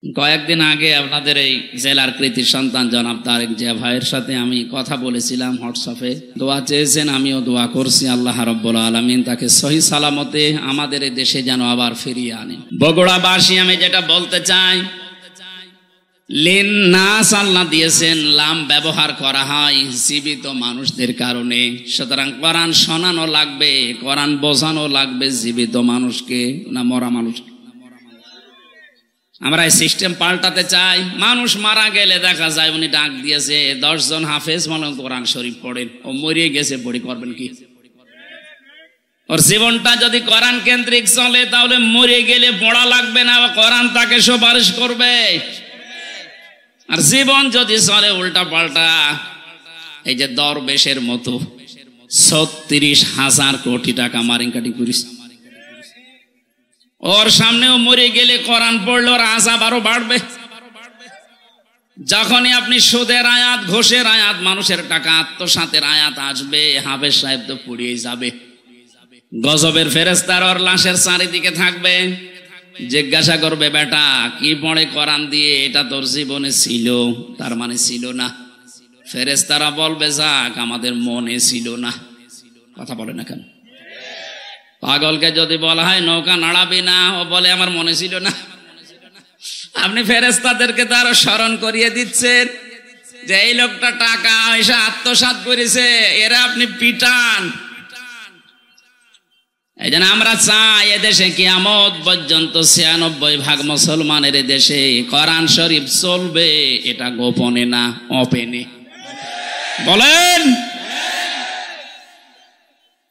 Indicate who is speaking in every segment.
Speaker 1: কয়েকদিন আগে আপনাদের এই জেলার কৃতি সন্তান জনাব তারেক জিয়া ভাইয়ের সাথে আমি কথা বলেছিলাম হোয়াটসঅ্যাপে। দোয়া চেয়েছেন, আমিও দোয়া করছি আল্লাহ রাব্বুল আলামিন তাকে সহি সালামতে আমাদের এই দেশে যেন আবার ফিরিয়ে আনেন। বগুড়াবাসী আমি যেটা বলতে চাই, লিন নাস আল্লাহ দিয়েছেন, লাম ব্যবহার করা হয় জীবিত মানুষদের কারণে। সুতরাং কোরআন শোনানো লাগবে, কোরআন বোঝানো লাগবে জীবিত মানুষকে, না মরা মানুষকে। আমরা এই সিস্টেম পাল্টাতে চাই। মানুষ মারা গেলে দেখা যায় উনি ডাক দিয়েছে 10 জন হাফেজ মনে কোরআন শরীফ পড়েন, ও মরিয়ে গেছে, পড়ি করবেন কি? ওর জীবনটা যদি কোরআন কেন্দ্রিক চলে তাহলে মরে গেলে পড়া লাগবে না, কোরআন তাকে সুপারিশ করবে। আর জীবন যদি চলে উল্টা পাল্টা, এই যে দরবেশের মতো 36,000 কোটি টাকা মারিংকাটি করিস, ওর সামনেও মরে গেলে কোরআন পড়লে ওর আযাব আরো বাড়বে। যখনই আপনি সুদের আয়াত, ঘোষের আয়াত, মানুষের টাকা আত্মসাতের আয়াত আসবে, হাফেজ সাহেব তো পুড়িয়ে যাবে। গজবের ফেরেশতার ওর লাশের চারিদিকে থাকবে, জিজ্ঞাসা করবে বেটা কি পড়ে কোরআন দিয়ে, এটা তোর জীবনে ছিল? তার মানে ছিল না। ফেরেশতারা বলবে যাক আমাদের মনে ছিল না। কথা বলে না কেন? পাগলকে যদি বলা হয় নৌকা নাড়াবি না, ও বলে আমার মনে ছিল না। আপনি ফেরেশতাদেরকে তো আরো স্মরণ করিয়ে দিচ্ছেন যে এই লোকটা টাকা পয়সা আত্মসাৎ করেছে, এরা আপনি পিটান। এই জন্য আমরা চাই এদেশে কিয়ামত পর্যন্ত 96% মুসলমানের দেশে কোরআন শরীফ চলবে, এটা গোপনে না, ওপেনে। বলেন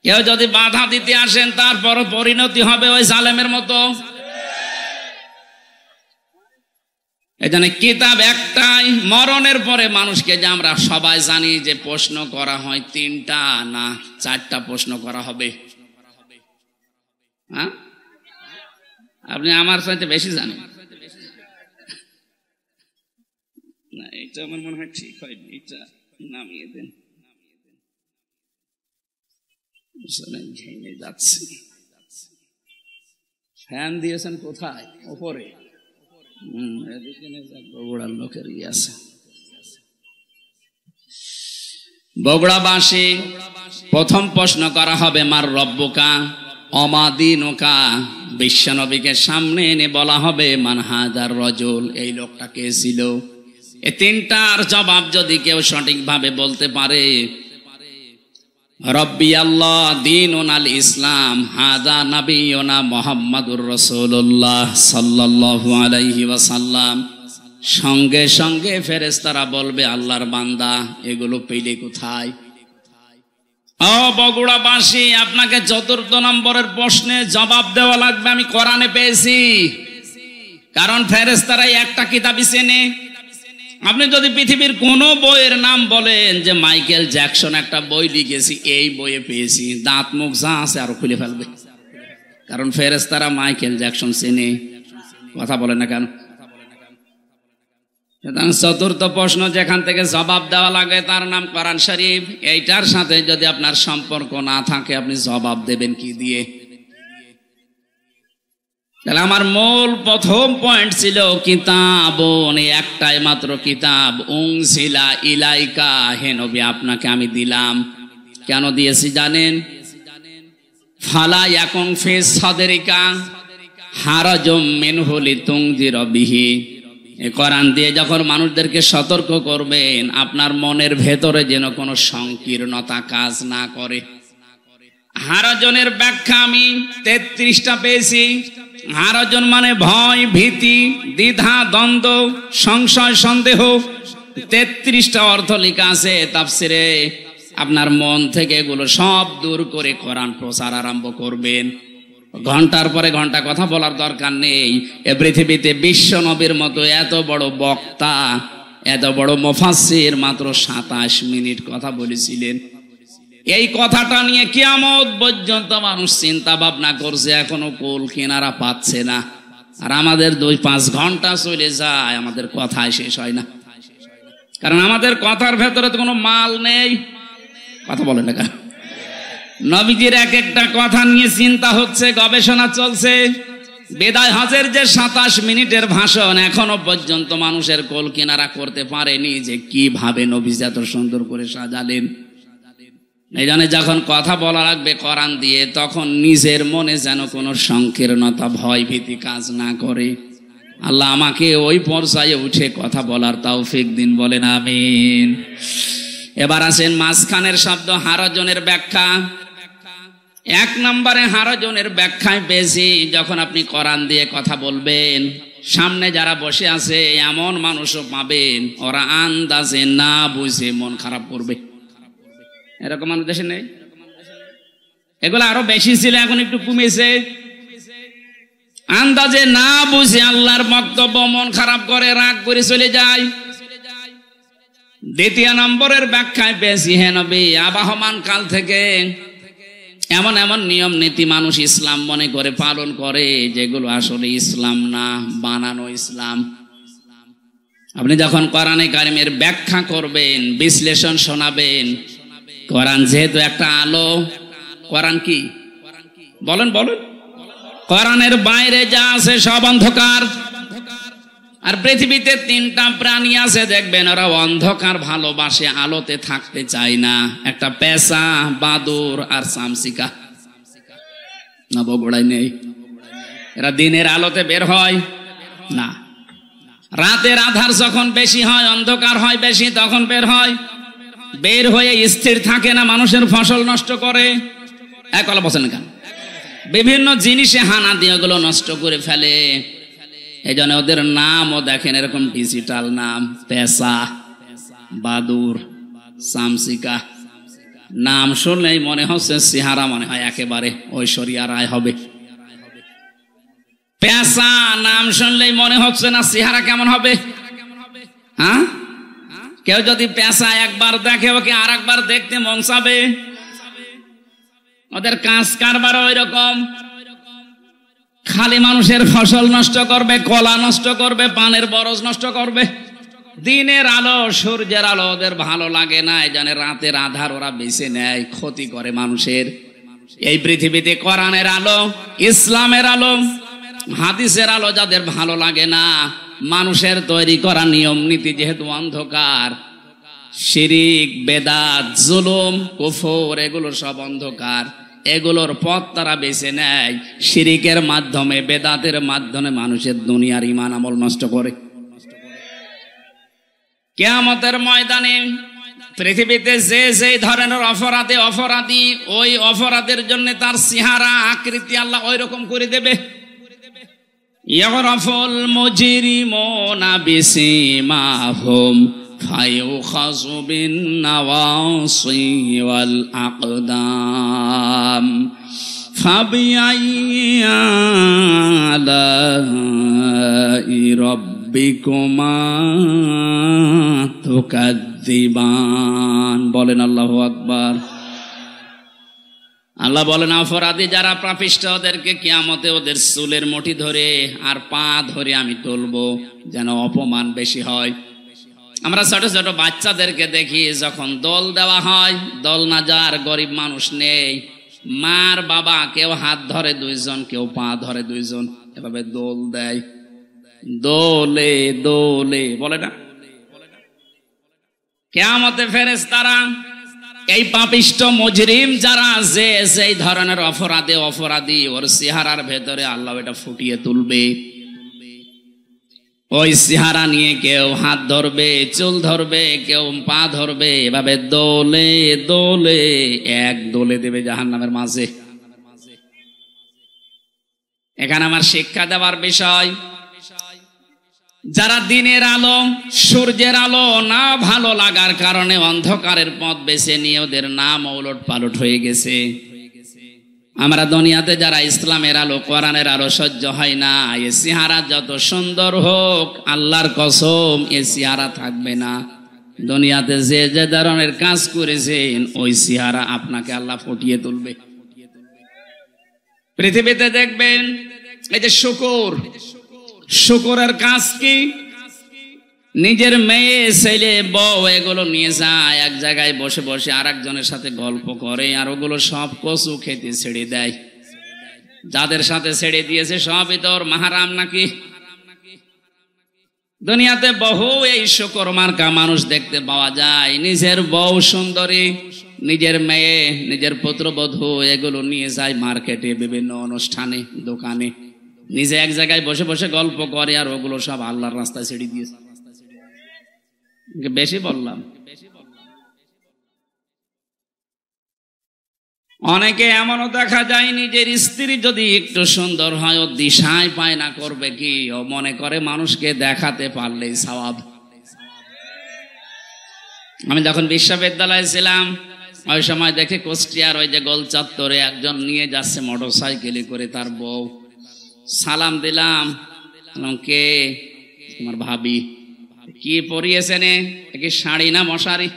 Speaker 1: কেউ যদি বাধা দিতে আসেন তারপর পরিণতি হবে ওই জালেমের মতো। এখানে কিতাব একটাই, মরণের পরে মানুষকে যে আমরা সবাই জানি যে প্রশ্ন করা হয় 3টা না 4টা প্রশ্ন করা হবে। হ্যাঁ, আপনি আমার সাথে বেশি জানেন না, এটা আমার মনে হয় ঠিক হয়নি, এটা নামিয়ে দেন। যাচ্ছে ফ্যান দিয়েছেন কোথায়? ওপরে। বগুড়ার লোকের আছে। বগুড়াবাসী প্রথম প্রশ্ন করা হবে মার রব্বুকা অমাদিনুকা। বিশ্বনবীকে সামনে এনে বলা হবে মান হাদার রজুল, এই লোকটা কে ছিল? এই 3টার জবাব যদি কেউ সঠিকভাবে বলতে পারে, রব্বি আল্লাহ দীনুন আল ইসলাম হাদা নবিয়ুনা মুহাম্মাদুর রাসূলুল্লাহ সাল্লাল্লাহু আলাইহি ওয়াসাল্লাম, সঙ্গে সঙ্গে ফেরেশতারা বলবে আল্লাহর বান্দা এগুলো পেলে কোথায়? ও বগুড়াবাসী, আপনাকে 4র্থ নম্বরের প্রশ্নে জবাব দেওয়া লাগবে আমি কোরআনে পেয়েছি। কারণ ফেরেশতারাই একটা কিতাবই চেনে। আপনি যদি পৃথিবীর কোন বইয়ের নাম বলেন যে মাইকেল জ্যাকসন একটা বই লিখেছি, এই বইয়ে পেয়েছি, দাঁত মুখ যা আছে আরো খুলে ফেলবে। কারণ ফেরেশতারা মাইকেল জ্যাকসন চেনে। কথা বলে না কেন? 4র্থ প্রশ্ন যেখান থেকে জবাব দেওয়া লাগে তার নাম কোরআন শরীফ। এইটার সাথে যদি আপনার সম্পর্ক না থাকে আপনি জবাব দেবেন কি দিয়ে? তাহলে আমার মূল প্রথম পয়েন্ট ছিল কিতাব, একটাই মাত্র কিতাব, উনজিলা ইলাইকা, হে নবী আপনাকে আমি দিলাম। কেন দিয়েছি জানেন? ফালা ইয়াকুন ফি সাদরিকা হারাজুম মিনহু লিতুনজিরা বিহি। এই কোরআন দিয়ে যখন মানুষদেরকে সতর্ক করবেন, আপনার মনের ভেতরে যেন কোনো সংকীর্ণতা কাজ না করে। হারাজনের ব্যাখ্যা আমি 33টা পেয়েছি। হারাজন মানে ভয়, ভীতি, দ্বিধা, দ্বন্দ্ব, সংশয়, সন্দেহ। 33টা অর্থ লেখা আছে তাফসিরে। আপনার মন থেকে এগুলো সব দূর করে কোরআন প্রচার আরম্ভ করবেন। ঘন্টার পরে ঘন্টা কথা বলার দরকার নেই। এ পৃথিবীতে বিশ্ব নবীর মতো এত বড় বক্তা, এত বড় মুফাসসির মাত্র 27 মিনিট কথা বলেছিলেন। এই কথাটা নিয়ে কিয়ামত পর্যন্ত মানুষ চিন্তা ভাবনা করছে, এখনো কুল কিনারা পাচ্ছে না। আর আমাদের 2-5 ঘন্টা চলে যায়, আমাদের কথাই শেষ হয় না। কারণ আমাদের কথার ভেতরে তো কোনো মাল নেই। কথা বলে না কেন? নবীজির এক একটা কথা নিয়ে চিন্তা হচ্ছে, গবেষণা চলছে। বিদায় হজের যে 27 মিনিটের ভাষণ এখনো পর্যন্ত মানুষের কোল কিনারা করতে পারেনি যে কিভাবে নবীজি এত সুন্দর করে সাজালেন। এই জন্য যখন কথা বলা লাগবে কোরআন দিয়ে, তখন নিজের মনে যেন কোনো সংকীর্ণতা, ভয় ভীতি কাজ না করে। আল্লাহ আমাকে ওই পর্যায়ে উঠে কথা বলার তৌফিক দিন, বলেন আমিন। এবার আসেন মাঝখানের শব্দ হারজনের ব্যাখ্যা। 1 নম্বরে হারজনের ব্যাখ্যায় পেয়েছি, যখন আপনি কোরআন দিয়ে কথা বলবেন, সামনে যারা বসে আছে এমন মানুষও পাবেন ওরা আন্দাজে না বুঝে মন খারাপ করবে। এরকম মানুষ দেশে নেই? এগুলো আরো বেশি ছিল, এখন একটু কমেছে। আন্দাজে না বুঝে আল্লাহর বক্তব্য মন খারাপ করে, রাগ করে চলে যায়। 2 নম্বরের ব্যাখ্যায় পেয়েছি, হে নবী, আবাহমান কাল থেকে এমন এমন নিয়ম নীতি মানুষ ইসলাম মনে করে পালন করে যেগুলো আসলে ইসলাম না, বানানো ইসলাম। আপনি যখন কোরআনে কারিমের ব্যাখ্যা করবেন, বিশ্লেষণ শোনাবেন, কোরআন যেহেতু একটা আলো, কোরআন কি বলেন বলেন, কোরআনের বাইরে যা আছে সব অন্ধকার। আর পৃথিবীতে 3টা প্রাণী আছে, দেখবেন ওরা অন্ধকার ভালোবাসে, আলোতে থাকতে চায় না। একটা পেঁচা, বাদুর আর চামচিকা। না বগুড়ায় নেই? এরা দিনের আলোতে বের হয় না, রাতের আধার যখন বেশি হয়, অন্ধকার হয় বেশি, তখন বের হয়। বের হয়ে স্থির থাকে না, মানুষের ফসল নষ্ট করে। একলা বসেন কেন? বিভিন্ন জিনিসে হানা দিয়ে ওগুলো নষ্ট করে ফেলে। এই জন্য ওদের নামও দেখেন এরকম ডিজিটাল নাম, পেঁচা, বাদুর, চামচিকা। নাম শুনলেই মনে হচ্ছে চেহারা মনে হয় একেবারে ঐশ্বরিয়া রায় হবে। পেঁচা নাম শুনলেই মনে হচ্ছে না চেহারা কেমন হবে? হ্যাঁ, কেউ যদি পেঁচা একবার দেখে ওকে আর একবার দেখতে মন চাবে। ওদের কাজ কারবার ওই রকম, খালি মানুষের ফসল নষ্ট করবে, কলা নষ্ট করবে, পানের বরজ নষ্ট করবে। দিনের আলো, সূর্যের আলো ওদের ভালো লাগে না, এই জন্য রাতের আধার ওরা বেছে নেয়, ক্ষতি করে মানুষের। এই পৃথিবীতে কোরআনের আলো, ইসলামের আলো, হাদিসের আলো যাদের ভালো লাগে না, মানুষের তৈরি করা নিয়ম নীতি যেহেতু অন্ধকার, শিরিক, বেদাত, জুলুম, কুফর এগুলো সব অন্ধকার, এগুলোর পথ তারা বেছে নেয়। শিরিকের মাধ্যমে, বেদাতের মাধ্যমে মানুষের দুনিয়ার ঈমান আমল নষ্ট করে। কিয়ামতের ময়দানে পৃথিবীতে যে যেই ধরনের অপরাধী, ওই অপরাধের জন্য তার চেহারা আকৃতি আল্লাহ ওই রকম করে দেবে। ইয়াগরাফুল মুজরিমুনা বিসিমাহুম ফায়ুখাযু বিন নাওয়াসি ওয়াল আকদাম ফাবিআইয়ি আলাই রাব্বিকুমা তুকাযযিবান। বলেন আল্লাহু আকবার। আল্লাহ বলেন, অপরাধী যারা পাপিষ্ঠ ওদেরকে কিয়ামতে ওদের চুলের মুঠি ধরে আর পা ধরে আমি তুলবো, যেন অপমান বেশি হয়। আমরা ছোট ছোট বাচ্চাদেরকে দেখি, যখন দোল দেওয়া হয়, দোল না যার গরিব মানুষ নেই, মার বাবা কেউ হাত ধরে 2 জন, কেউ পা ধরে 2 জন, এভাবে দোল দেয়। দোলে দোলে বলে না? কিয়ামতে ফেরেশতারা এই পাপিষ্ঠ মুজরিম যারা, যে সেই ধরনের অপরাধী ওর চেহারার ভেতরে আল্লাহ এটা ফুটিয়ে তুলবে। ওই চেহারা নিয়ে কেউ হাত ধরবে, চুল ধরবে, কেউ পা ধরবে, এভাবে দোলে দোলে এক দোলে দেবে জাহান্নামের মাঝে। এখানে আমার শিক্ষা দেওয়ার বিষয়, যারা দিনের আলো, সূর্যের আলো না ভালো লাগার কারণে অন্ধকারের পথ বেছে নিয়ে ওদের নাম ওলট পালট হয়ে গেছে। আমরা দুনিয়াতে যারা ইসলামের আলো, কোরআনের আলো সহ্য হয় না, এ চেহারা যত সুন্দর হোক, আল্লাহর কসম এ চেহারা থাকবে না। দুনিয়াতে যে যে ধরনের কাজ করেছেন, ওই চেহারা আপনাকে আল্লাহ ফুটিয়ে তুলবে। পৃথিবীতে দেখবেন এই যে শুকরের কাজ কি? নিজের মেয়ে, ছেলে, বউ এগুলো নিয়ে যায়, এক জায়গায় বসে বসে আর একজনের সাথে গল্প করে, আর ওগুলো সব কচু খেতে ছেড়ে দেয়। যাদের সাথে ছেড়ে দিয়েছে সবই তোর মাহারাম নাকি? দুনিয়াতে বহু এই শুকর মার্কা মানুষ দেখতে পাওয়া যায়, নিজের বউ সুন্দরী, নিজের মেয়ে, নিজের পুত্রবধূ এগুলো নিয়ে যায় মার্কেটে, বিভিন্ন অনুষ্ঠানে, দোকানে, নিজে এক জায়গায় বসে বসে গল্প করে, আর ওগুলো সব আল্লাহর রাস্তায় ছেড়ে দিয়েছে। বেশি বললাম? অনেকে এমনও দেখা যায় নিজের স্ত্রী যদি একটু সুন্দর হয়, ও দিশায় পায় না করবে কি, ও মনে করে মানুষকে দেখাতে পারলেই সওয়াব। আমি যখন বিশ্ববিদ্যালয়ে ছিলাম ওই সময় দেখে কুষ্টিয়ার ওই যে গোল চত্বরে একজন নিয়ে যাচ্ছে মোটরসাইকেলে করে তার বউ। সালাম দিলাম, কে? তোমার ভাবি। কি পরিয়েছেন? কি শাড়ি না মশারি?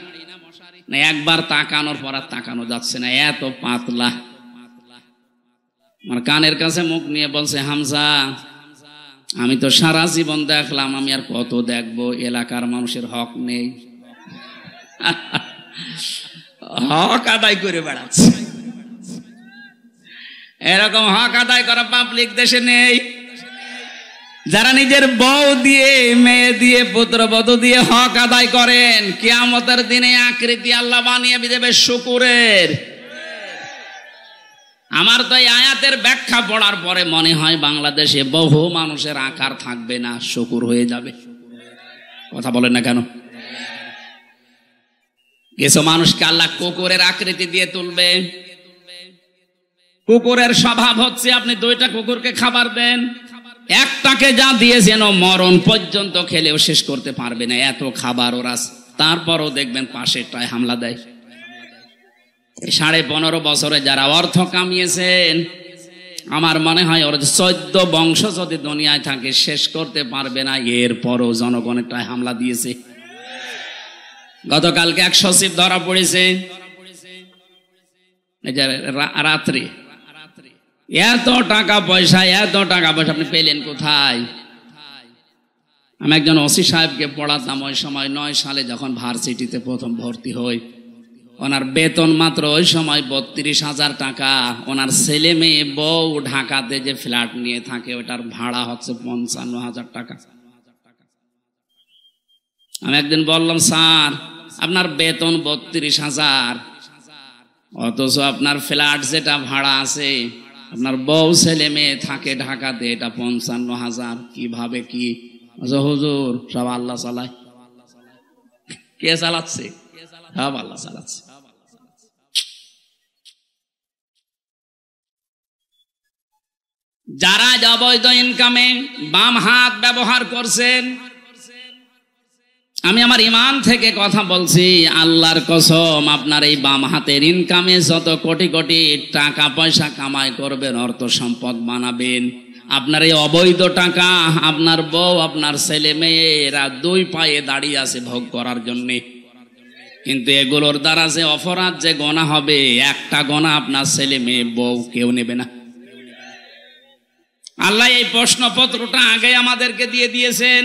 Speaker 1: না, একবার তাকানোর পর আর তাকানো যাচ্ছে না, এত পাতলা। আমার কানের কাছে মুখ নিয়ে বলছে, হামজা আমি তো সারা জীবন দেখলাম, আমি আর কত দেখবো, এলাকার মানুষের হক নেই। হক আদায় করে বেড়াচ্ছে। এরকম হক আদায় করা পাবলিক দেশে নেই। যারা নিজের বউ দিয়ে, মেয়ে দিয়ে, পুত্রবধূ দিয়ে হক আদায় করেন, কিয়ামতের দিনে আকৃতি আল্লাহ বানিয়ে দেবে শুকুরের। আমার তো এই আয়াতের ব্যাখ্যা পড়ার পরে মনে হয় বাংলাদেশে বহু মানুষের আকার থাকবে না, শুকুর হয়ে যাবে। কথা বলেন না কেন? কিছু মানুষকে আল্লাহ কুকুরের আকৃতি দিয়ে তুলবে। কুকুরের স্বভাব হচ্ছে আপনি দুইটা কুকুরকে খাবার দেন, একটাকে যা দিয়েছেন ও মরণ পর্যন্ত খেলেও শেষ করতে পারবে না, এত খাবার ওরা। তারপরও দেখবেন পাশেরটায় হামলা দেয়। 15.5 বছরে যারা অর্থ কামিয়েছেন, আমার মনে হয় ওর 14 বংশ যদি দুনিয়ায় থাকে শেষ করতে পারবে না, এরপরও জনগণেরটায় হামলা দিয়েছে। গতকালকে এক সচিব ধরা পড়েছে, রাত্রি। এত টাকা পয়সা আপনি পেলেন কোথায়? আমি একজন ওসি সাহেবকে পড়াতাম ওই সময় 9 সালে, যখন ভার্সিটিতে প্রথম ভর্তি হই। ওনার বেতন মাত্র ওই সময় 32,000 টাকা। ওনার ছেলে মেয়ে বউ ঢাকাতে যে ফ্ল্যাট নিয়ে থাকে ওটার ভাড়া হচ্ছে 55,000 টাকা। আমি একদিন বললাম, স্যার আপনার বেতন 32,000, অথচ আপনার ফ্ল্যাট যেটা ভাড়া আছে, আপনার বউ ছেলে মেয়ে থাকে ঢাকাতে, এটা 55,000, কিভাবে কি? হুজুর সব আল্লাহ চালায়। কে চালাচ্ছে? সব আল্লাহ চালাচ্ছে। যারা অবৈধ ইনকামে বাম হাত ব্যবহার করছেন, আমি আমার ইমান থেকে কথা বলছি, আল্লাহর কসম, আপনার এই বাম হাতের ইনকামে যত কোটি কোটি টাকা পয়সা কামাই করবেন, অর্থ সম্পদ বানাবেন, আপনার এই অবৈধ টাকা আপনার বউ, আপনার ছেলে মেয়েরা 2 পায়ে দাঁড়িয়ে আছে ভোগ করার জন্যে। কিন্তু এগুলোর দ্বারা যে অপরাধ, যে গোনা হবে, একটা গোনা আপনার ছেলে মেয়ে বউ কেউ নেবে না। আল্লাহ এই প্রশ্নপত্রটা আগে আমাদেরকে দিয়ে দিয়েছেন।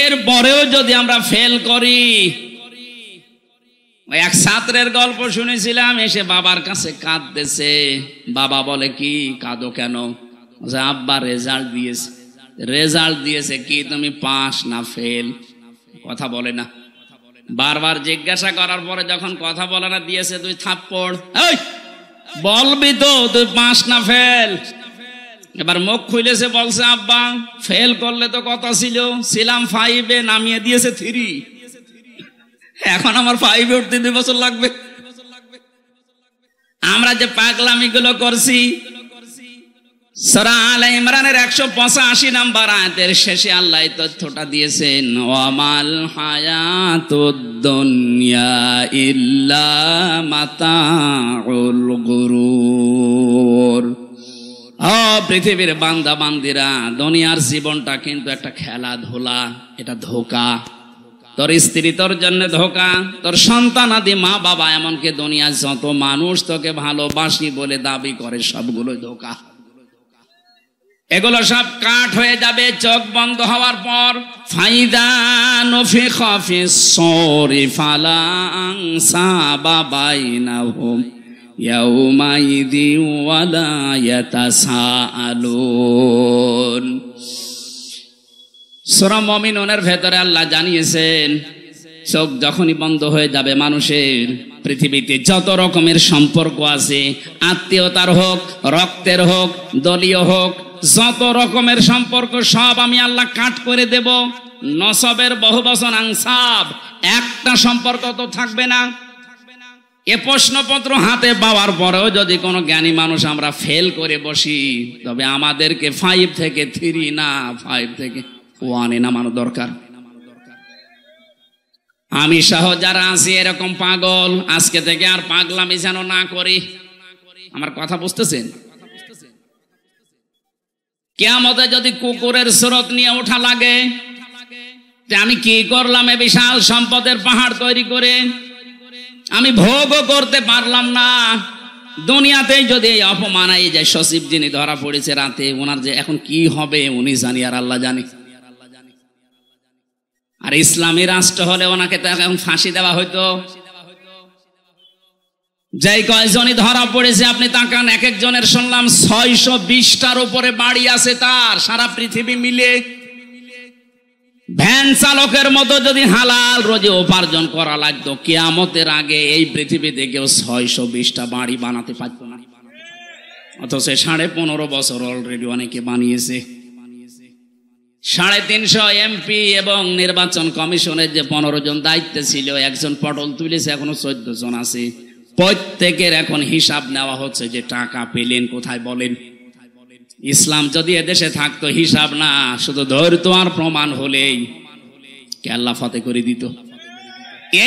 Speaker 1: এরপরেও যদি আমরা ফেল করি, এক ছাত্রের গল্প শুনেছিলাম, এসে বাবার কাছে কাঁদতেছে। বাবা বলে, কি কাঁদো কেন? আব্বা রেজাল্ট দিয়েছে কি, তুমি পাস না ফেল? কথা বলে না। বারবার জিজ্ঞাসা করার পরে যখন কথা বলে না, দিয়েছে 2 থাপ্পড়। বলবি তো তুই পাস না ফেল? এবার মুখ খুলেছে, বলছে, আব্বা ফেল করলে তো কথা ছিলাম 5-এ, নামিয়ে দিয়েছে 3, এখন আমার 5-এ উঠতে 2 বছর লাগবে। আমরা যে পাগলামি গুলো করছি, সূরা আলে ইমরানের 185 নম্বর আয়াতের শেষে আল্লাহ এই তথ্যটা দিয়েছেন, ওয়ামাল হায়াতুদ দুনিয়া ইল্লা মাতাউল গুরুর। পৃথিবীর বান্দা বান্দিরা, দুনিয়ার জীবনটা কিন্তু একটা খেলাধুলা, এটা ধোঁকা। তোর স্ত্রী তোর জন্য ধোঁকা, তোর সন্তান আদি মা বাবা, এমনকি দুনিয়ার যত মানুষ তোকে ভালোবাসি বলে দাবি করে, সবগুলো ধোঁকা। এগুলো সব কাট হয়ে যাবে চোখ বন্ধ হওয়ার পর। ফাইদা নফিখা ফিস সূরি ফালা আনসাবা বাইনাহুম ইয়াউমাইযি ওয়ালা ইয়াতাসাআলুন। সূরা মুমিনুনের ভেতরে আল্লাহ জানিয়েছেন, চোখ যখনই বন্ধ হয়ে যাবে মানুষের, পৃথিবীতে যত রকমের সম্পর্ক আছে, আত্মীয়তার হোক, রক্তের হোক, দলীয় হোক, যত রকমের সম্পর্ক সব আমি আল্লাহ কাট করে দেব। নসবের বহু বচন আনসাব, একটা সম্পর্ক তো থাকবে না। এ প্রশ্নপত্র হাতে পাওয়ার পরেও যদি কোনো জ্ঞানী মানুষ আমরা ফেল করে বসি, তবে আমাদেরকে 5 থেকে 3 না 5 থেকে 1 নামানো দরকার। আমি সহ যারা আছি এরকম পাগল, আজকে থেকে আর পাগলামি যেন না করি। আমার কথা বুঝতেছেন? কিয়ামতে যদি কুকুরের সুরত নিয়ে ওঠা লাগে, আমি কি করলাম এ বিশাল সম্পদের পাহাড় তৈরি করে, আমি ভোগও করতে পারলাম না। দুনিয়াতেই যদি এই অপমান এই যে সচিব যিনি ধরা পড়েছে রাতে, ওনার যে এখন কি হবে উনি জানি আর আল্লাহ জানি। আর ইসলামী রাষ্ট্র হলে ওনাকে তো এখন ফাঁসি দেওয়া হইতো। যেই কয়জনই ধরা পড়েছে আপনি তাকান, এক একজনের শুনলাম 620টার উপরে বাড়ি আছে তার, সারা পৃথিবী মিলে। ভ্যান চালকের মতো যদি হালাল রোজে উপার্জন করা লাগতো, কিয়ামতের আগে এই পৃথিবীতে কেউ 620টা বাড়ি বানাতে পারত না। অথচ 15.5 বছর অলরেডি অনেকে বানিয়েছে। 350 এমপি এবং নির্বাচন কমিশনের যে 15 জন দায়িত্বে ছিল, একজন পটল তুলেছে, এখনো 14 জন আছে। প্রত্যেকের এখন হিসাব নেওয়া হচ্ছে যে টাকা পেলেন কোথায় বলেন। ইসলাম যদি এদেশে থাকতো, হিসাব না, শুধু ধৈর্য আর প্রমাণ হলেই কে আল্লাহ ফতে করে দিত।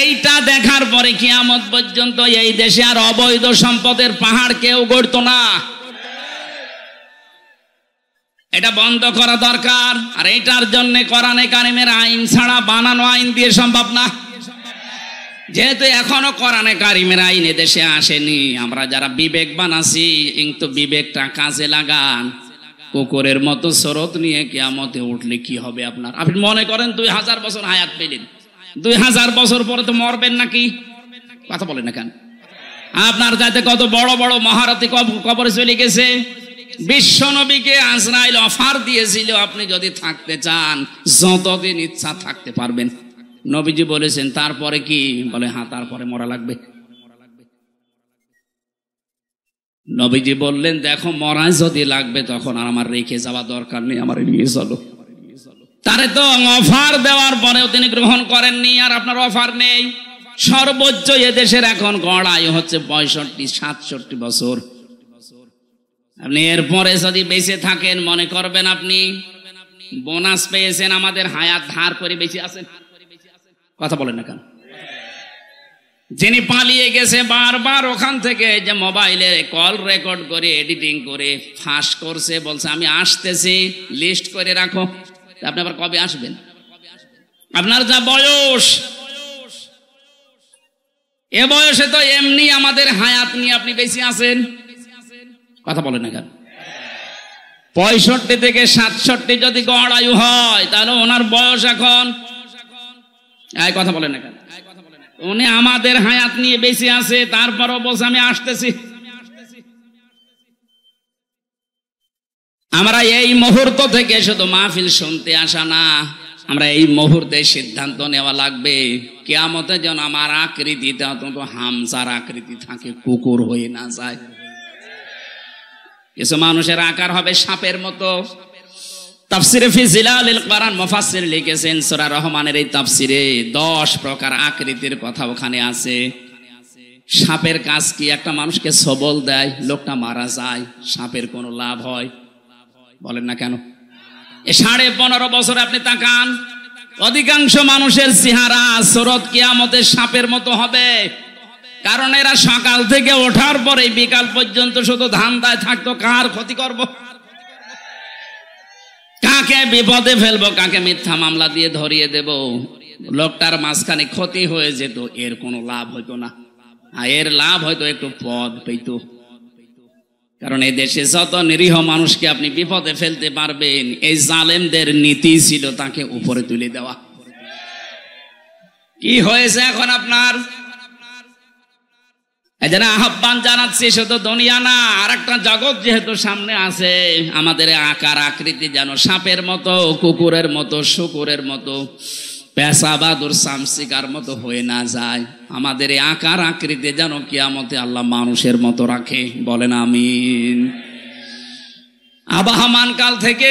Speaker 1: এইটা দেখার পরে কিয়ামত পর্যন্ত এই দেশে আর অবৈধ সম্পদের পাহাড় কেউ গড়তো না। এটা বন্ধ করা দরকার। আর এটার জন্য কোরআনে কারিমের আইন ছাড়া বানানো আইন দিয়ে সম্ভব না। যেহেতু এখনো কোরআনে কারিমের আইন এদেশে আসেনি, আমরা যারা বিবেকবান আছি, কিন্তু বিবেকটা কাজে লাগান। কুকুরের মতো স্রোত নিয়ে কিয়ামতে উঠলে কি হবে আপনার? আপনি মনে করেন 2000 বছর হায়াত পেলেন, 2000 বছর পরে তো মরবেন নাকি? কথা বলেন না কেন? আপনার যাতে কত বড় বড় মহারথী কবরে চলে গেছে। বিশ্ব নবীকে আজরাইল অফার দিয়েছিল, আপনি যদি থাকতে চান যতদিন ইচ্ছা থাকতে পারবেন। নবীজি বলেছেন তারপরে কি? বলে হ্যাঁ, তারপরে মরা লাগবে। নবীজি বললেন দেখো, মরা যদি লাগবে তখন আর আমার রেখে যাওয়া দরকার নেই, আমার নিয়ে চলো। তারে তো অফার দেওয়ার পরেও তিনি গ্রহণ করেননি, আর আপনার অফার নেই। সর্বোচ্চ এদেশের এখন গড় আয়ু হচ্ছে 65-67 বছর। আপনি এরপরে যদি বেঁচে থাকেন, মনে করবেন আপনি বোনাস পেয়েছেন, আমাদের হায়াত ধার করে বেঁচে আছেন। কথা বলেন না কেন? যিনি পালিয়ে গেছে বারবার ওখান থেকে, যে মোবাইলে কল রেকর্ড করে এডিটিং করে ফাঁস করছে, বলছে আমি আসতেছি, লিস্ট করে রাখো। আপনি আবার কবে আসবেন? আপনার যা বয়স, এ বয়সে তো এমনি আমাদের হায়াত নিয়ে আপনি বেশি আছেন। কথা বলেন না কেন? 65 থেকে 67 যদি গড় আয়ু হয়, তাহলে ওনার বয়স এখন, কথা বলেন না কেন? উনি আমাদের হায়াত নিয়ে বেশি আছে, তারপরও বলছে আমি আসতেছি। আমরা এই মুহূর্ত থেকে শুধু মাহফিল শুনতে আসা না, আমরা এই মুহূর্তে সিদ্ধান্ত নেওয়া লাগবে কিয়ামতে যেন আমার আকৃতিতে অন্তত হামজার আকৃতি থাকে, কুকুর হয়ে না যায়। কিছু মানুষের আকার হবে সাপের মতো। তাফসিরে ফি জিলালিল কোরআন মুফাসসির লিখেছেন, সূরা রহমানের এই তাফসিরে 10 প্রকার আকৃতির কথা ওখানে আছে। সাপের কাজ কি? একটা মানুষকে সবল দেয়, লোকটা মারা যায়, সাপের কোনো লাভ হয়? বলেন না কেন? 15.5 বছর আপনি তাকান, অধিকাংশ মানুষের চেহারা সুরত কিয়ামতে সাপের মতো হবে। কারণ এরা সকাল থেকে ওঠার পরে বিকাল পর্যন্ত শুধু ধান্দায় থাকতো, কার ক্ষতি করব, কাকে বিপদে ফেলবো, কাকে মিথ্যা মামলা দিয়ে ধরিয়ে দেব। লোকটার মাঝখানে ক্ষতি হয়ে যেত, এর কোনো লাভ হইতো না। আর এর লাভ হয়তো একটু পদ পেত। কারণ এই দেশে যত নিরীহ মানুষকে আপনি বিপদে ফেলতে পারবেন, এই জালেমদের নীতি ছিল তাকে উপরে তুলে দেওয়া। কি হয়েছে এখন আপনার? এজন্য আহ্বান জানাচ্ছি, শুধু দুনিয়া না, আর একটা জগৎ যেহেতু সামনে আছে, আমাদের আকার আকৃতি যেন সাপের মতো, কুকুরের মতো, শুকুরের মতো, পেশাবাদুর সামসিকার মতো হয়ে না যায়। আমাদের এই আকার আকৃতি যেন কিয়ামতে আল্লাহ মানুষের মতো রাখে, বলেন আমিন। আবহমান কাল থেকে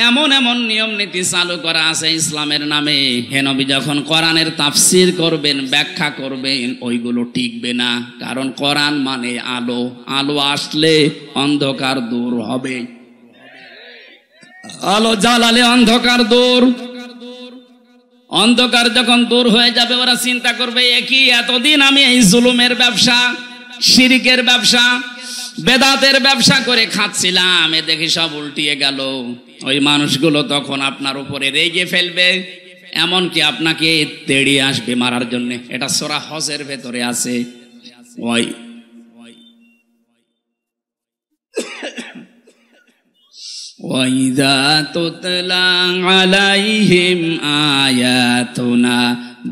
Speaker 1: এমন এমন নিয়ম নীতি চালু করা আছে ইসলামের নামে, হে নবী যখন কোরআনের তাফসির করবেন, ব্যাখ্যা করবেন, ওইগুলো টিকবে না। কারণ কোরআন মানে আলো, আলো আসলে অন্ধকার দূর হবে, আলো জ্বালালে অন্ধকার দূর। অন্ধকার যখন দূর হয়ে যাবে, ওরা চিন্তা করবে একই এতদিন আমি এই জুলুমের ব্যবসা, শিরিকের ব্যবসা, বেদাতের ব্যবসা করে খাচ্ছিলাম, এ দেখি সব উল্টিয়ে গেল। ওই মানুষগুলো তখন আপনার উপরে রেগে ফেলবে, এমনকি আপনাকে তেড়িয়ে আসবে মারার জন্য। এটা সূরা হজের ভেতরে আছে। ওই ওয়াইদা তুতলা আলাইহিম আয়াতুনা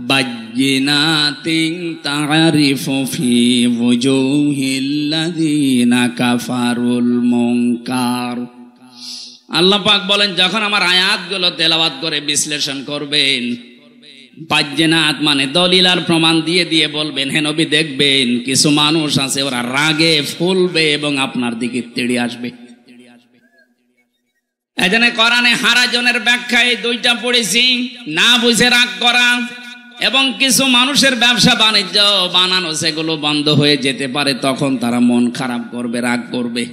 Speaker 1: বায়্যিনাতিন তা'রিফু ফি ওয়ুজুহিল্লাযীনা কাফারুল মুনকার। আল্লাহ পাক বলেন, যখন আমার আয়াতগুলো তেলাওয়াত করে বিশ্লেষণ করবেন, বায়্যিনাত মানে দলিল আর প্রমাণ দিয়ে দিয়ে বলবেন, হে নবী দেখবেন কিছু মানুষ আছে ওরা রাগে ফুলবে এবং আপনার দিকে তেড়ে আসবে। এজন্য কোরআনে হারাজনের ব্যাখ্যায় দুইটা পড়েছি, না বুঝে রাগ করা এবং কিছু মানুষের ব্যবসা বাণিজ্য বানানো, সেগুলো বন্ধ হয়ে যেতে পারে, তখন তারা মন খারাপ করবে, রাগ করবে।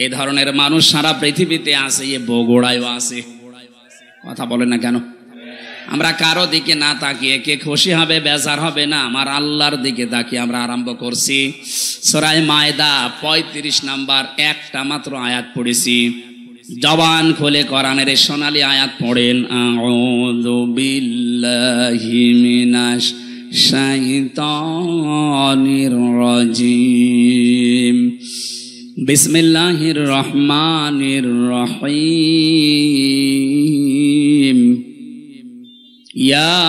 Speaker 1: এই ধরনের মানুষ সারা পৃথিবীতে আছে, এ বগুড়ায়ও আছে। কথা বলে না কেন? আমরা কারো দিকে না তাকিয়ে কে খুশি হবে বেজার হবে না, আমার আল্লাহর দিকে তাকিয়ে আমরা আরম্ভ করছি। সূরা মায়দা 35 নাম্বার একটা মাত্র আয়াত পড়েছি। জবান খুলে কোরআনের সোনালী আয়াত পড়েন, আউযু বিল্লাহি মিনাশ শাইতানির রাজিম, বিসমিল্লাহির রহমানির রহিম, ইয়া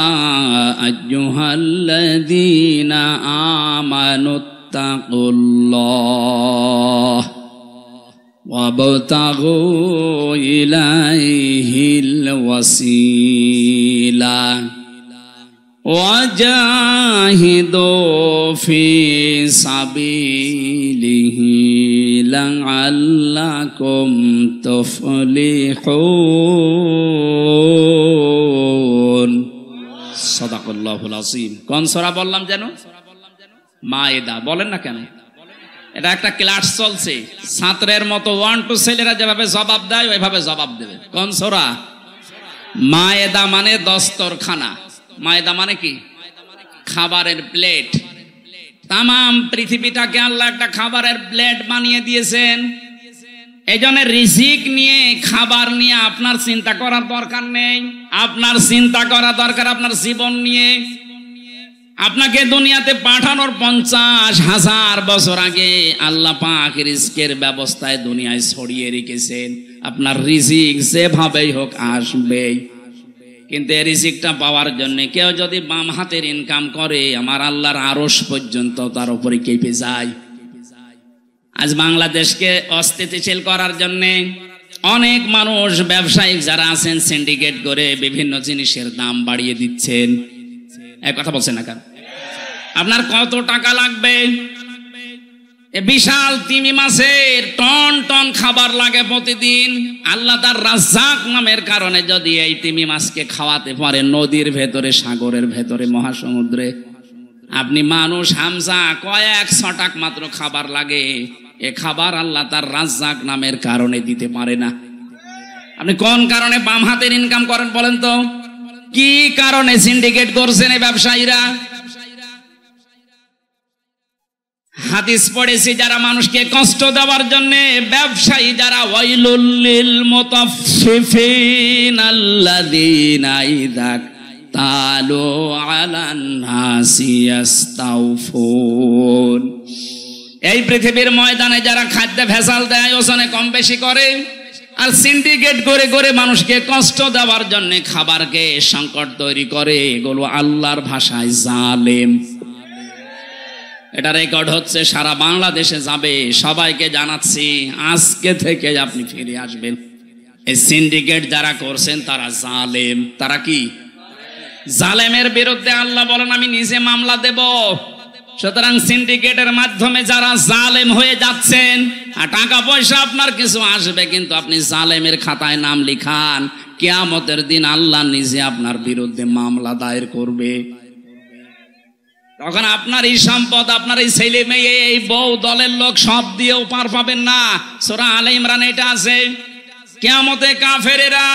Speaker 1: আইয়ুহাল্লাযীনা আমানুত্তাকুল্লাহ ওয়াবতাগু ইলাইহিল ওয়াসিলা ওয়াজাহিদু ফি সাবিলিহি লাআল্লাকুম তুফলিহুন। সাদাকাল্লাহুল আযীম। কোন সূরা বললাম যেন? মায়েদা। বলেন না কেন? এটা একটা ক্লাস চলছে, ছাত্রের মতো 1 2 ছেলেরা যেভাবে জবাব দেয় ওইভাবে জবাব দেবে। কোন সূরা? মায়েদা মানে দস্তরখানা। মায়েদা মানে কি? খাবারের প্লেট। তামাম পৃথিবীটাকে আল্লাহ একটা খাবারের প্লেট বানিয়ে দিয়েছেন। এই জন্য রিজিক নিয়ে, খাবার নিয়ে আপনার চিন্তা করার দরকার নেই। আপনার চিন্তা করা দরকার আপনার জীবন নিয়ে। আপনাকে দুনিয়াতে পাঠানোর 50,000 বছর আগে আল্লাহ পাক রিজিকের ব্যবস্থায় দুনিয়ায় ছড়িয়ে রেখেছেন। আপনার রিজিক যেভাবেই হোক আসবেই, কিন্তু এই রিজিকটা পাওয়ার জন্য কেউ যদি বাম হাতের ইনকাম করে, আমার আল্লাহর আরশ পর্যন্ত তার উপরে কেঁপে যায়। আজ বাংলাদেশকে অস্থিতিশীল করার জন্য অনেক মানুষ, ব্যবসায়িক যারা আছেন, সিন্ডিকেট করে বিভিন্ন জিনিসের দাম বাড়িয়ে দিচ্ছেন। এক কথা বলছেন না কেন? আপনার কত টাকা লাগবে? বিশাল তিমি মাছের টন টন খাবার লাগে প্রতিদিন। আল্লাহ তার রাজ্জাক নামের কারণে যদি এই তিমি মাছকে খাওয়াতে পারে নদীর ভেতরে, সাগরের ভেতরে, মহাসমুদ্রে, আপনি মানুষ হামজা কয়েক ছটাক মাত্র খাবার লাগে। এ খাবার আল্লাহ তার রাজ্জাক নামের কারণে দিতে পারে না। আপনি কোন কারণে বাম হাতের ইনকাম করেন বলেন তো? কি কারণে সিন্ডিকেট করছেন এই ব্যবসায়ীরা? হাদিস পড়েছি, যারা মানুষকে কষ্ট দেওয়ার জন্য ব্যবসায়ী যারা, ওয়াইলুল লিল মুতাফফিফিন আল্লাযীনা ইযা তালু আলান নাসি ইস্তাওফুন। এই পৃথিবীর ময়দানে যারা খাদ্য ভেজাল দেয়, ওজনে কম বেশি করে, আর সিন্ডিকেট করে করে মানুষকে কষ্ট দেওয়ার জন্য খাবারকে সংকট তৈরি করে, এগুলো আল্লাহর ভাষায় জালেম। এটা রেকর্ড হচ্ছে, সারা বাংলাদেশে যাবে। সবাইকে জানাচ্ছি, আজকে থেকে আপনি ফিরে আসবেন। এই সিন্ডিকেট যারা করছেন তারা জালেম। তারা কি জালেমের বিরুদ্ধে আল্লাহ বলেন আমি নিজে মামলা দেব। সুতরাং সিন্ডিকেটের মাধ্যমে যারা জালেম হয়ে যাচ্ছেন, আর টাকা পয়সা আপনার কিছু আসবে, কিন্তু আপনি জালেমের খাতায় নাম লিখান, কিয়ামতের দিন আল্লাহ নিজে আপনার বিরুদ্ধে মামলা দায়ের করবে। তখন আপনার এই সম্পদ, আপনার এই ছেলে মেয়ে, এই বউ, দলের লোক সব দিয়েও পার পাবেন না। সূরা আলে ইমরান এটা আছে, কিয়ামতে কাফেরেরা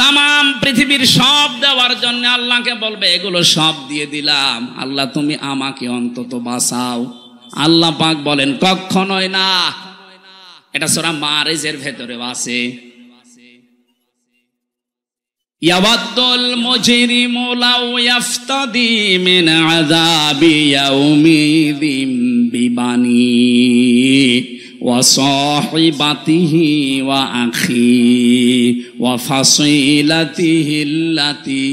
Speaker 1: তামাম পৃথিবীর সব দেওয়ার জন্য আল্লাহকে বলবে এগুলো সব দিয়ে দিলাম, আল্লাহ তুমি আমাকে অন্তত বাঁচাও। আল্লাহ পাক বলেন কখনোই না। এটা সূরা মারিজের ভেতরে আছে। ইয়াওয়াদ্দুল মুজরিমু লাউ ইয়াফতাদি মিন আযাবি ইয়াউমিযিন বিবানি ওয়া সাহিবাতিহি ওয়া আখি ওয়া ফাসিলাতিহি আল্লাতী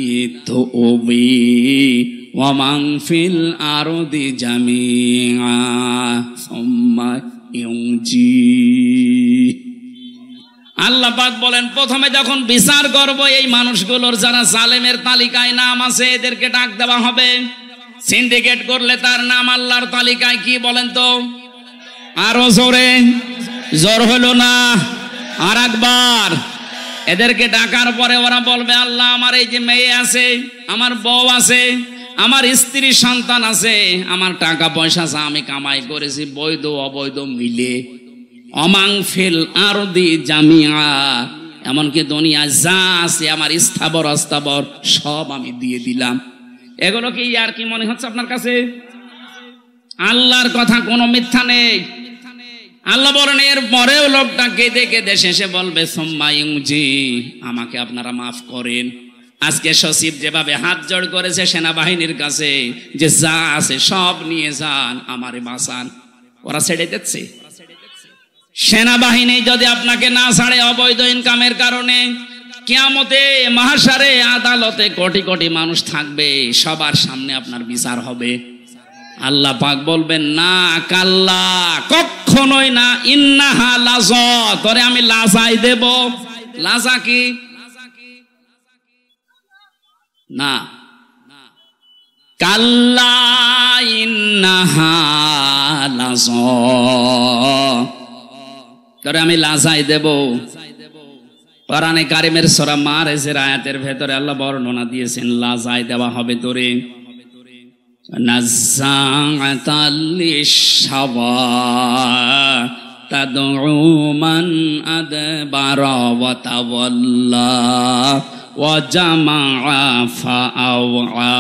Speaker 1: তুবি ওয়া মান ফিল আরদি জামিআ সুম্মা ইউনজি। আল্লাহ পাক বলেন প্রথমে যখন বিচার করব, এই মানুষগুলোর যারা জালেমের তালিকায় নাম আছে এদেরকে ডাক দেওয়া হবে। সিন্ডিকেট করলে তার নাম আল্লাহর তালিকায় কি বলেন তো? আরো জোরে, জোর হলো না, আর একবার। এদেরকে ডাকার পরে ওরা বলবে আল্লাহ আমার এই যে মেয়ে আছে, আমার বউ আছে, আমার স্ত্রী সন্তান আছে, আমার টাকা পয়সা যা আমি কামাই করেছি বৈধ অবৈধ মিলে, অমাং ফিল আরদি জামিআ, এমনকি দুনিয়া যা আছে আমার স্থাবর অস্থাবর সব আমি দিয়ে দিলাম। এগুলো কি আর কি মনে হচ্ছে আপনার কাছে? আল্লাহর কথা কোনো মিথ্যা নেই। আল্লাহ বলেন এর পরেও লোকটা কেঁদে কেঁদে শেষে বলবে সুম্মা ইউনজি, আমাকে আপনারা মাফ করেন। আজকে সচিব যেভাবে হাত জোড় করেছে সেনাবাহিনীর কাছে যে যা আছে সব নিয়ে যান, আমারে বাঁচান, ওরা ছেড়ে দিচ্ছে। সেনাবাহিনী যদি আপনাকে না ছাড়ে অবৈধ ইনকামের কারণে, কিয়ামতে মাহশারে আদালতে কোটি কোটি মানুষ থাকবে, সবার সামনে আপনার বিচার হবে। আল্লাহ পাক বলবেন না, কাল্লা, কখনোই না, ইন্নাহা লাযা, তোরে আমি লাজাই দেব। লাজা কি? না, কাল্লা ইন্নাহা লাযা, তোরে আমি লাজাই দেব। কোরআনে কারিমের সূরা মারিজের আয়াতের ভেতরে আল্লাহ বর্ণনা দিয়েছেন লাজাই দেওয়া হবে তোরে। নাযাআতাল লিশাওয়া তাদউ মান আদবারা ওয়া তাওয়াল্লা ওয়া জামাআ ফাআওয়া।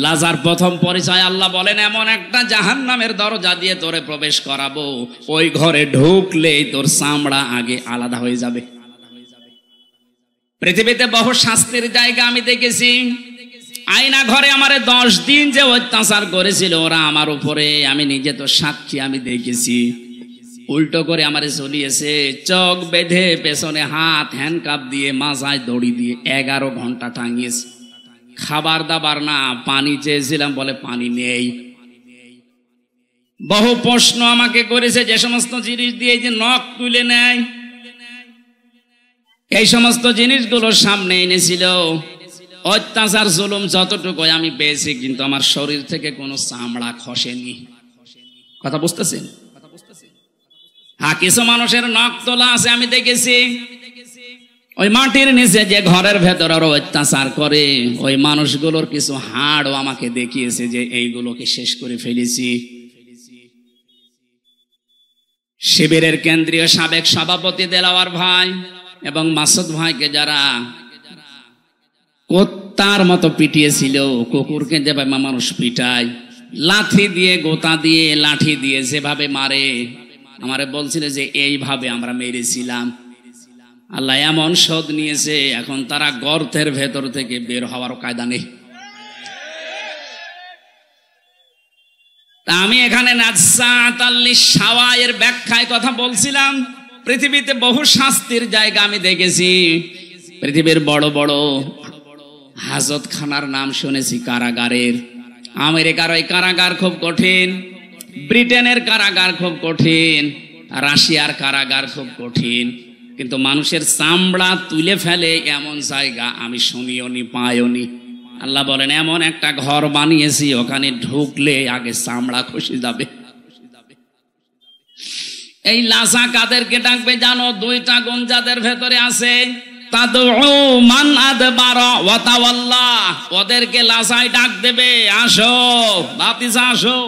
Speaker 1: লাজার প্রথম পরিচয় আল্লাহ বলেন এমন একটা জাহান্নামের দরজা দিয়ে তোরে প্রবেশ করাবো, ওই ঘরে ঢুকলেই তোর চামড়া আগে আলাদা হয়ে যাবে। পৃথিবীতে বহু শাস্তির জায়গা আমি দেখেছি। আয়না ঘরে আমারে 10 দিন যে অত্যাচার করেছিল ওরা আমার উপরে, আমি নিজে তো সাক্ষী, আমি দেখেছি। উল্টো করে আমারে চলিয়েছে, চোখ বেঁধে পেছনে হাত হ্যান্ডকাপ দিয়ে মাথায় দড়ি দিয়ে 11 ঘন্টা টাঙিয়েছে। খাবার দাবার না, পানি চেয়েছিলাম বলে পানি নেই। বহু প্রশ্ন আমাকে করেছে, যে সমস্ত জিনিস দিয়ে যে নখ তুলে নেয়, এই সমস্ত জিনিসগুলো সামনে এনেছিল। অত্যাচার জুলুম যতটুকু আমি পেয়েছি, কিন্তু আমার শরীর থেকে কোনো চামড়া খসেনি। কথা বুঝতেছেন? হ্যাঁ, কিছু মানুষের নখ তোলা আছে আমি দেখেছি। ওই মাটির নিচে যে ঘরের ভেতর আরো অত্যাচার করে, ওই মানুষগুলোর কিছু হাড়ও আমাকে দেখিয়েছে যে এইগুলোকে শেষ করে ফেলেছি। শিবিরের কেন্দ্রীয় সাবেক সভাপতি দেলাওয়ার ভাই এবং মাসুদ ভাইকে যারা কুত্তার মতো পিটিয়েছিল, কুকুরকে যেভাবে মানুষ পিটায়, লাঠি দিয়ে, গোতা দিয়ে, লাঠি দিয়ে যেভাবে মারে, আমারে বলছিল যে এইভাবে আমরা মেরেছিলাম। আল্লাহ এমন শোধ নিয়েছে, এখন তারা গর্তের ভেতর থেকে বের হওয়ার কায়দা নেই। তা আমি এখানে নাযাআতাল লিশাওয়া এর ব্যাখ্যায় কথা বলছিলাম। পৃথিবীতে বহু শাস্তির জায়গা আমি দেখেছি। পৃথিবীর বড় বড় হাজতখানার নাম শুনেছি, কারাগারের। আমেরিকার ওই কারাগার খুব কঠিন, ব্রিটেনের কারাগার খুব কঠিন, রাশিয়ার কারাগার খুব কঠিন, কিন্তু মানুষের চামড়া তুলে ফেলে এমন জায়গা আমি শুনিও নি পাইও নি। আল্লাহ বলেন এমন একটা ঘর বানিয়েছি ওখানে ঢুকলে আগে চামড়া খসে যাবে। এই লাসা কাদেরকে ডাকবে জানো? দুইটা গুণ যাদের ভেতরে আছে, তাদউ মান আদবারা ওয়া তাওয়াল্লা, ওদেরকে লাসায় ডাক দেবে, আসো ভাতিজা আসো।